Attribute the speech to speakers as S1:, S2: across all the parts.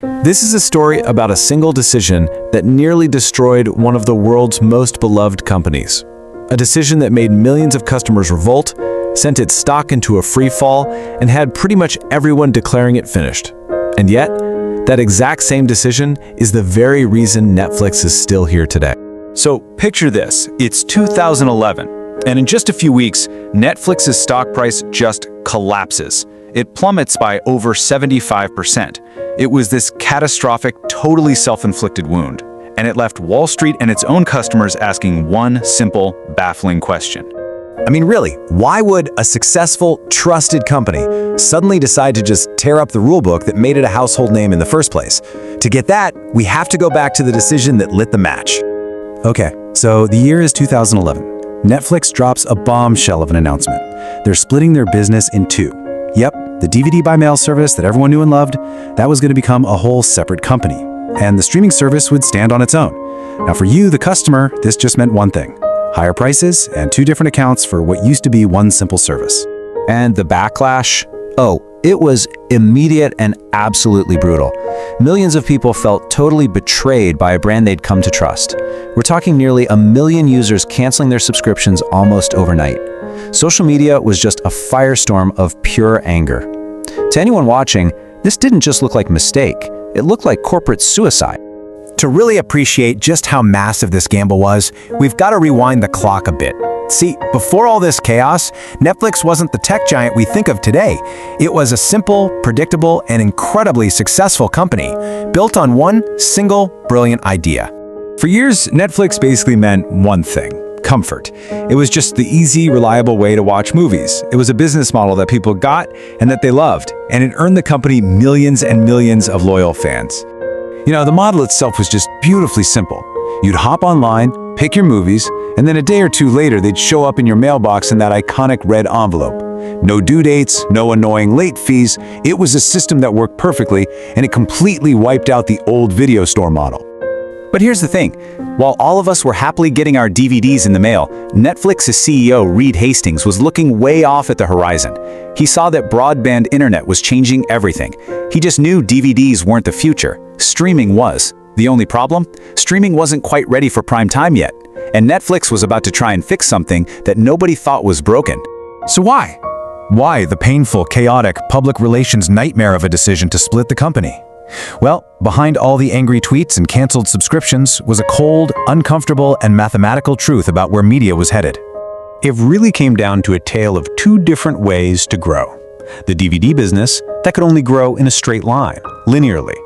S1: This is a story about a single decision that nearly destroyed one of the world's most beloved companies. A decision that made millions of customers revolt, sent its stock into a free fall, and had pretty much everyone declaring it finished. And yet, that exact same decision is the very reason Netflix is still here today.
S2: So picture this, it's 2011, and in just a few weeks, Netflix's stock price just collapses. It plummets by over 75%. It was this catastrophic, totally self-inflicted wound, and it left Wall Street and its own customers asking one simple, baffling question.
S3: I mean, really, why would a successful, trusted company suddenly decide to just tear up the rulebook that made it a household name in the first place? To get that, we have to go back to the decision that lit the match. Okay, so the year is 2011. Netflix drops a bombshell of an announcement. They're splitting their business in two. Yep, the DVD by mail service that everyone knew and loved, that was going to become a whole separate company. And the streaming service would stand on its own. Now for you, the customer, this just meant one thing: higher prices and two different accounts for what used to be one simple service.
S1: And the backlash? Oh, it was immediate and absolutely brutal. Millions of people felt totally betrayed by a brand they'd come to trust. We're talking nearly 1 million users canceling their subscriptions almost overnight. Social media was just a firestorm of pure anger. To anyone watching, this didn't just look like a mistake, it looked like corporate suicide.
S3: To really appreciate just how massive this gamble was, we've got to rewind the clock a bit. See, before all this chaos, Netflix wasn't the tech giant we think of today. It was a simple, predictable, and incredibly successful company, built on one single, brilliant idea. For years, Netflix basically meant one thing: comfort. It was just the easy, reliable way to watch movies. It was a business model that people got and that they loved, and it earned the company millions and millions of loyal fans. You know, the model itself was just beautifully simple. You'd hop online, pick your movies, and then a day or two later they'd show up in your mailbox in that iconic red envelope. No due dates, no annoying late fees. It was a system that worked perfectly, and it completely wiped out the old video store model. But here's the thing, while all of us were happily getting our DVDs in the mail, Netflix's CEO, Reed Hastings, was looking way off at the horizon. He saw that broadband internet was changing everything. He just knew DVDs weren't the future. Streaming was. The only problem? Streaming wasn't quite ready for prime time yet, and Netflix was about to try and fix something that nobody thought was broken. So why? Why the painful, chaotic, public relations nightmare of a decision to split the company? Well, behind all the angry tweets and canceled subscriptions was a cold, uncomfortable, and mathematical truth about where media was headed. It really came down to a tale of two different ways to grow. The DVD business, that could only grow in a straight line, linearly.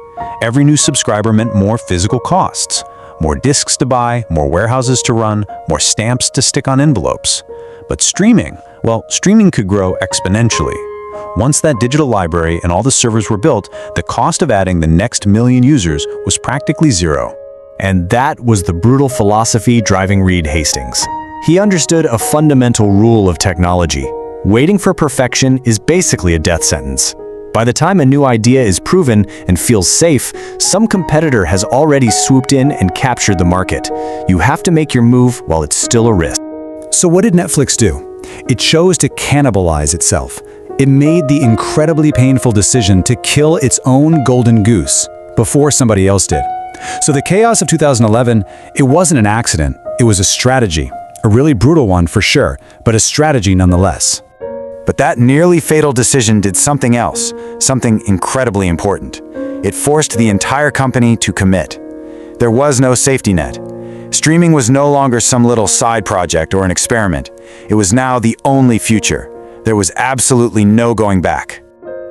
S3: Every new subscriber meant more physical costs, more discs to buy, more warehouses to run, more stamps to stick on envelopes. But streaming, well, streaming could grow exponentially. Once that digital library and all the servers were built, the cost of adding the next million users was practically zero. And that was the brutal philosophy driving Reed Hastings. He understood a fundamental rule of technology: waiting for perfection is basically a death sentence. By the time a new idea is proven and feels safe, some competitor has already swooped in and captured the market. You have to make your move while it's still a risk. So what did Netflix do? It chose to cannibalize itself. It made the incredibly painful decision to kill its own golden goose before somebody else did. So the chaos of 2011, it wasn't an accident, it was a strategy. A really brutal one for sure, but a strategy nonetheless. But that nearly fatal decision did something else, something incredibly important. It forced the entire company to commit. There was no safety net. Streaming was no longer some little side project or an experiment. It was now the only future. There was absolutely no going back.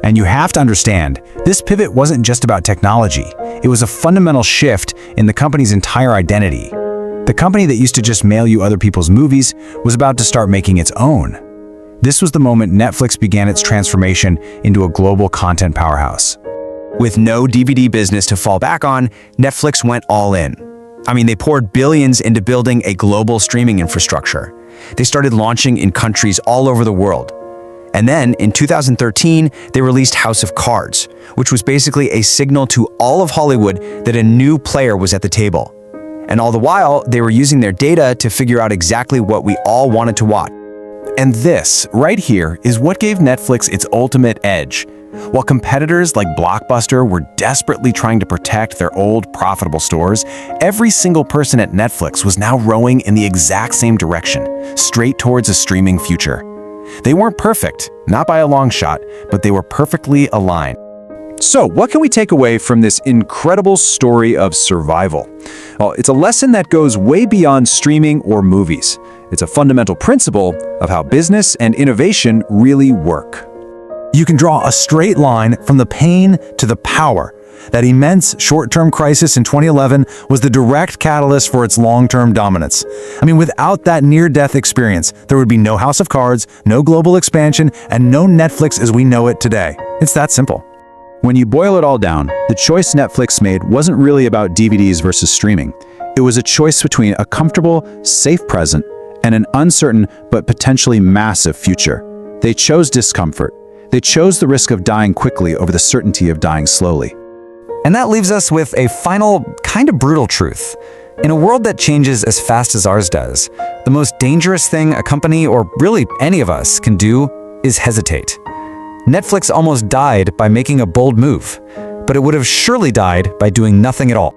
S3: And you have to understand, this pivot wasn't just about technology. It was a fundamental shift in the company's entire identity. The company that used to just mail you other people's movies was about to start making its own. This was the moment Netflix began its transformation into a global content powerhouse. With no DVD business to fall back on, Netflix went all in. I mean, they poured billions into building a global streaming infrastructure. They started launching in countries all over the world. And then, in 2013, they released House of Cards, which was basically a signal to all of Hollywood that a new player was at the table. And all the while, they were using their data to figure out exactly what we all wanted to watch. And this, right here, is what gave Netflix its ultimate edge. While competitors like Blockbuster were desperately trying to protect their old, profitable stores, every single person at Netflix was now rowing in the exact same direction, straight towards a streaming future. They weren't perfect, not by a long shot, but they were perfectly aligned.
S2: So, what can we take away from this incredible story of survival? Well, it's a lesson that goes way beyond streaming or movies. It's a fundamental principle of how business and innovation really work.
S3: You can draw a straight line from the pain to the power. That immense short-term crisis in 2011 was the direct catalyst for its long-term dominance. I mean, without that near-death experience, there would be no House of Cards, no global expansion, and no Netflix as we know it today. It's that simple.
S2: When you boil it all down, the choice Netflix made wasn't really about DVDs versus streaming. It was a choice between a comfortable, safe present and an uncertain but potentially massive future. They chose discomfort. They chose the risk of dying quickly over the certainty of dying slowly.
S1: And that leaves us with a final, kind of brutal truth. In a world that changes as fast as ours does, the most dangerous thing a company, or really any of us, can do is hesitate. Netflix almost died by making a bold move, but it would have surely died by doing nothing at all.